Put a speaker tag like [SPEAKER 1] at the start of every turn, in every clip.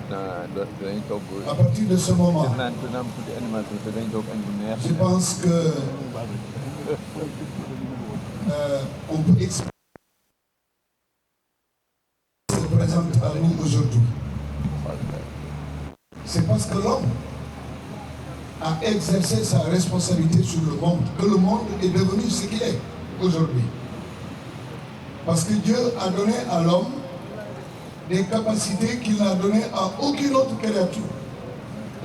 [SPEAKER 1] À partir de ce moment, je pense que on peut expliquer ce qui se présente à nous aujourd'hui. C'est parce que l'homme a exercé sa responsabilité sur le monde, que le monde est devenu ce qu'il est aujourd'hui. Parce que Dieu a donné à l'homme des capacités qu'il n'a données à aucune autre créature.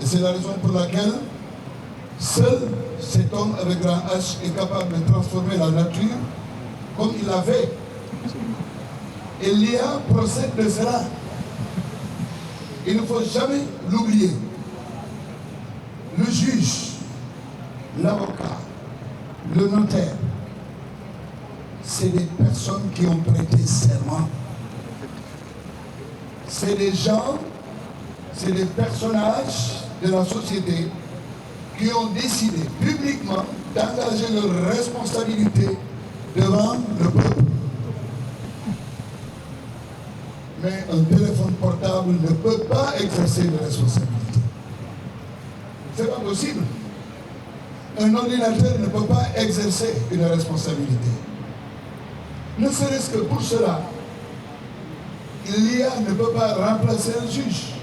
[SPEAKER 1] Et c'est la raison pour laquelle seul cet homme avec grand H est capable de transformer la nature comme il l'a fait. Et l'IA procède de cela. Il ne faut jamais l'oublier. Le juge, l'avocat, le notaire, c'est des personnes qui ont prêté serment. C'est des gens, c'est des personnages de la société qui ont décidé publiquement d'engager leurs responsabilités devant le peuple. Mais un téléphone portable ne peut pas exercer de responsabilité. C'est pas possible. Un ordinateur ne peut pas exercer une responsabilité. Ne serait-ce que pour cela, l'IA ne peut pas remplacer un juge.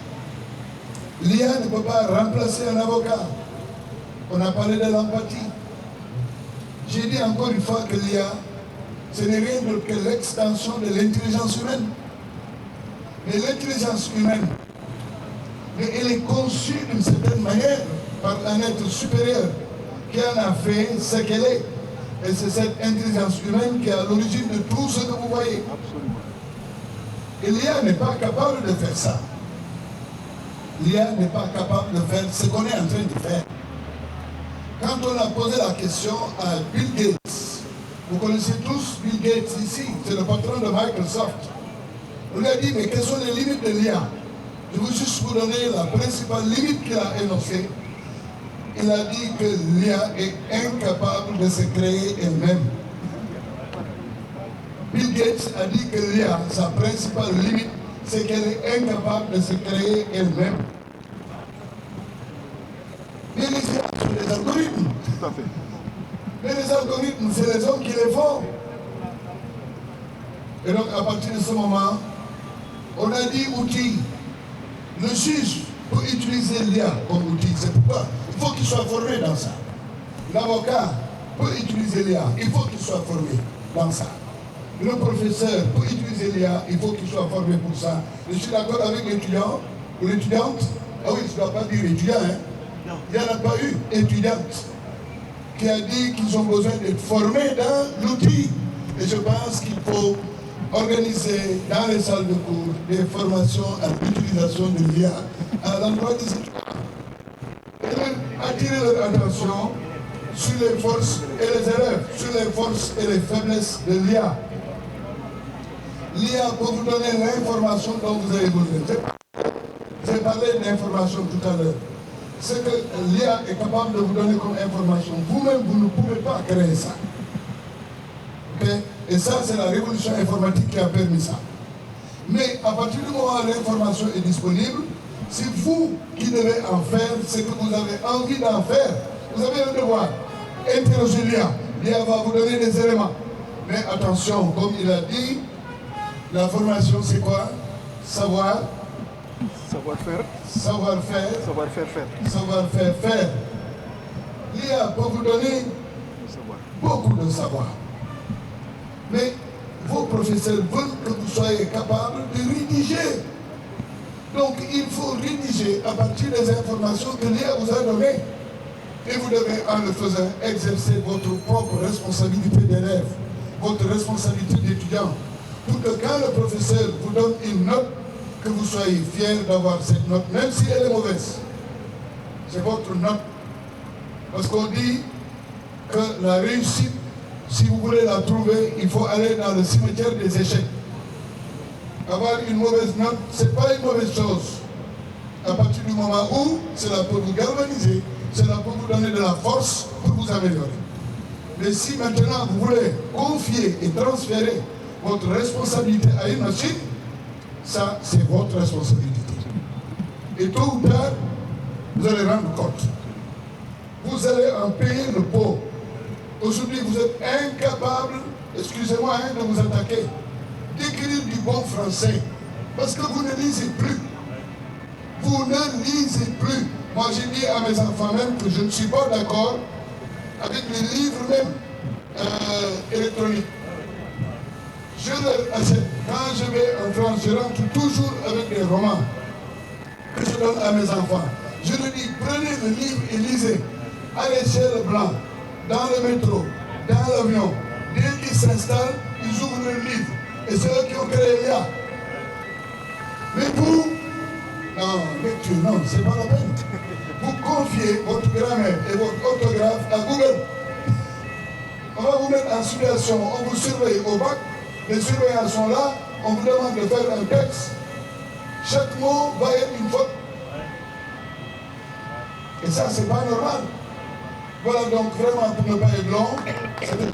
[SPEAKER 1] L'IA ne peut pas remplacer un avocat. On a parlé de l'empathie. J'ai dit encore une fois que l'IA, ce n'est rien d'autre que l'extension de l'intelligence humaine. Mais l'intelligence humaine, elle est conçue d'une certaine manière par un être supérieur qui en a fait ce qu'elle est. Et c'est cette intelligence humaine qui est à l'origine de tout ce que vous voyez.
[SPEAKER 2] Absolument.
[SPEAKER 1] Et l'IA n'est pas capable de faire ça. L'IA n'est pas capable de faire ce qu'on est en train de faire. Quand on a posé la question à Bill Gates, vous connaissez tous Bill Gates ici, c'est le patron de Microsoft. On lui a dit, mais quelles sont les limites de l'IA? Je veux juste vous donner la principale limite qu'il a énoncée. Il a dit que l'IA est incapable de se créer elle-même. Bill Gates a dit que l'IA, sa principale limite, c'est qu'elle est incapable de se créer elle-même. Mais les IA sont des algorithmes.
[SPEAKER 2] Tout à fait.
[SPEAKER 1] Mais les algorithmes, c'est les hommes qui les font. Et donc, à partir de ce moment, on a dit outil. Le juge peut utiliser l'IA comme outil. C'est pourquoi il faut qu'il soit formé dans ça. L'avocat peut utiliser l'IA. Il faut qu'il soit formé dans ça. Le professeur peut utiliser l'IA. Il faut qu'il soit formé pour ça. Je suis d'accord avec l'étudiant ou l'étudiante. Ah oui, je ne dois pas dire étudiant. Hein. Il n'y en a pas eu étudiante qui a dit qu'ils ont besoin d'être formés dans l'outil. Et je pense qu'il faut organiser dans les salles de cours des formations à l'utilisation de l'IA à l'endroit des étudiants. Et même attirer leur attention sur les forces et les élèves, sur les forces et les faiblesses de l'IA. L'IA peut vous donner l'information dont vous avez besoin. J'ai parlé d'information tout à l'heure. Ce que l'IA est capable de vous donner comme information, vous-même, vous ne pouvez pas créer ça. Okay? Et ça, c'est la révolution informatique qui a permis ça. Mais à partir du moment où l'information est disponible, c'est vous qui devez en faire ce que vous avez envie d'en faire. Vous avez un devoir. Interrogez l'IA. L'IA va vous donner des éléments. Mais attention, comme il a dit, la formation c'est quoi? Savoir.
[SPEAKER 2] Savoir-faire.
[SPEAKER 1] Savoir-faire.
[SPEAKER 2] Savoir-faire faire.
[SPEAKER 1] Savoir-faire faire. L'IA peut vous donner beaucoup de savoir. Mais vos professeurs veulent que vous soyez capable de rédiger. Donc il faut rédiger à partir des informations que l'IA vous a données. Et vous devez, en le faisant, exercer votre propre responsabilité d'élève, votre responsabilité d'étudiant. Pour que quand le professeur vous donne une note, que vous soyez fier d'avoir cette note, même si elle est mauvaise. C'est votre note. Parce qu'on dit que la réussite, si vous voulez la trouver, il faut aller dans le cimetière des échecs. Avoir une mauvaise note, ce n'est pas une mauvaise chose. À partir du moment où cela peut vous galvaniser, cela peut vous donner de la force pour vous améliorer. Mais si maintenant vous voulez confier et transférer votre responsabilité à une machine, ça c'est votre responsabilité. Et tôt ou tard, vous allez rendre compte. Vous allez en payer le pot. Aujourd'hui, vous êtes incapable, excusez-moi, de vous attaquer, d'écrire du bon français. Parce que vous ne lisez plus. Vous ne lisez plus. Moi, j'ai dit à mes enfants même que je ne suis pas d'accord avec les livres même électroniques. Je leur achète. Quand je vais en France, je rentre toujours avec des romans que je donne à mes enfants. Je leur dis, prenez le livre et lisez. Allez chez le blanc, dans le métro, dans l'avion. Dès qu'ils s'installent, ils ouvrent le livre. Et c'est eux qui ont créé l'IA. Mais vous, non, c'est pas la peine. Vous confiez votre grammaire et votre orthographe à Google. On va vous mettre en situation, on vous surveille au bac, les surveillants sont là, on vous demande de faire un texte. Chaque mot va être une faute. Et ça, c'est pas normal. Voilà donc vraiment pour ne pas être long, c'était